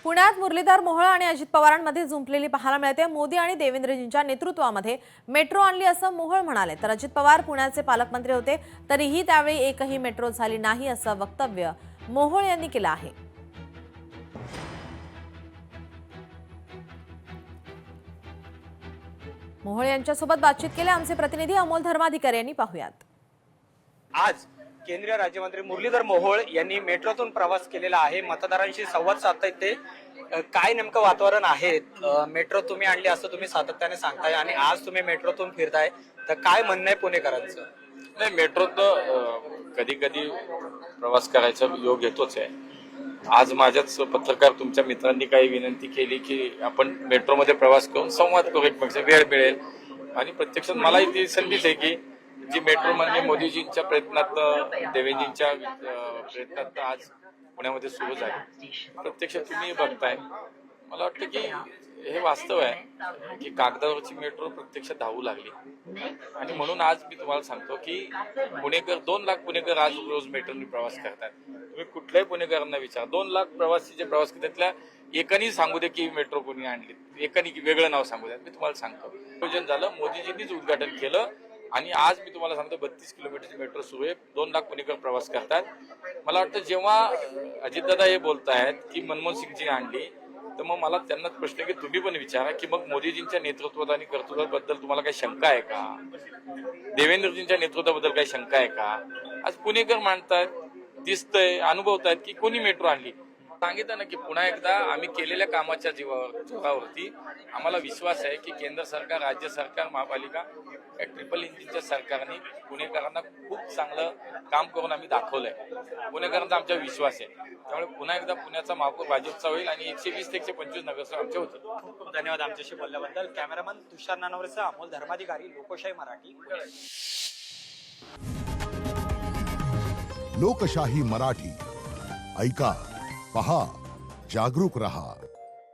पुण्यात मुरलीधर मोहोळ आणि अजित पवारांमध्ये जुंपलेली पाहायला मिळते। मोदी आणि देवेंद्रजींच्या नेतृत्वामध्ये मेट्रो आणली असं मोहोळ म्हणाले, तर अजित पवार पुण्याचे पालकमंत्री होते तरीही त्यावेळी एकही मेट्रो झाली नाही असं वक्तव्य मोहोळ यांनी केलं आहे। मोहोळ यांच्यासोबत बातचीत केली आमचे प्रतिनिधी अमोल धर्माधिकारी यांनी। पाहूयात। आज केंद्रीय राज्यमंत्री मुरलीधर मोहोळ यांनी मेट्रोतून प्रवास केलेला आहे। मतदारांशी संवाद साधतायत ते। काय नेमकं वातावरण आहे? मेट्रो तुम्ही आणली असं तुम्ही सातत्याने सांगताय आणि आज तुम्ही मेट्रोतून फिरताय, तर काय म्हणणं आहे पुणेकरांचं? नाही, मेट्रोत कधी कधी प्रवास करायचा योग येतोच आहे। आज माझ्याच पत्रकार तुमच्या मित्रांनी काही विनंती केली की आपण मेट्रोमध्ये प्रवास करून संवाद करू, एकमेकांचा वेळ मिळेल आणि प्रत्यक्षात मलाही ती संधीच आहे की जी मेट्रो म्हणजे मोदीजींच्या प्रयत्नात, देवेंजींच्या प्रयत्नात आज पुण्यामध्ये सुरू झाली। प्रत्यक्षात तुम्ही बघताय, मला वाटतं की हे वास्तव आहे की कागदावरची मेट्रो प्रत्यक्षात धावू लागली आणि म्हणून आज मी तुम्हाला सांगतो की पुणेकर 2 लाख पुणेकर आज रोज मेट्रोने प्रवास करतात। तुम्ही कुठल्याही पुणेकरांना विचारा, 2 लाख प्रवासी जे प्रवास करतात त्यातल्या एकानी सांगू दे की मेट्रो कोणी आणली, एकानी वेगळं नाव सांगू द्या। मी तुम्हाला सांगतो, नियोजन झालं, मोदीजींनीच उद्घाटन केलं आणि आज मी तुम्हाला सांगतो 32 किलोमीटरची मेट्रो सुरू आहे, 2 लाख पुणेकर प्रवास करतात। मला वाटतं जेव्हा अजितदादा हे बोलतायत की मनमोहन सिंगजी आणली, तर मग मला त्यांनाच प्रश्न की तुम्ही पण विचारा की मग मोदीजींच्या नेतृत्वात आणि कर्तृत्वाबद्दल तुम्हाला काही शंका आहे का? देवेंद्रजींच्या नेतृत्वाबद्दल काही शंका आहे का? आज पुणेकर मांडतायत, दिसतंय, अनुभवतायत की कोणी मेट्रो आणली। सांगितलं ना की पुन्हा एकदा आम्ही केलेल्या कामाच्या जोरावरती आम्हाला विश्वास आहे की केंद्र सरकार, राज्य सरकार, महापालिका या ट्रिपल इंजिनच्या सरकारने पुणेकरांना खूप चांगलं काम करून आम्ही दाखवलंय। पुणेकरांचा आमचा विश्वास आहे, त्यामुळे पुन्हा एकदा पुण्याचा महापौर भाजपचा होईल आणि 120 ते 125 नगरसेवक आमचे होतील। खूप खूप धन्यवाद आमच्याशी बोलल्याबद्दल। कॅमेरामन तुषार नानवरेसह अमोल धर्माधिकारी, लोकशाही मराठी। लोकशाही मराठी ऐका, पहा, जागरूक रहा।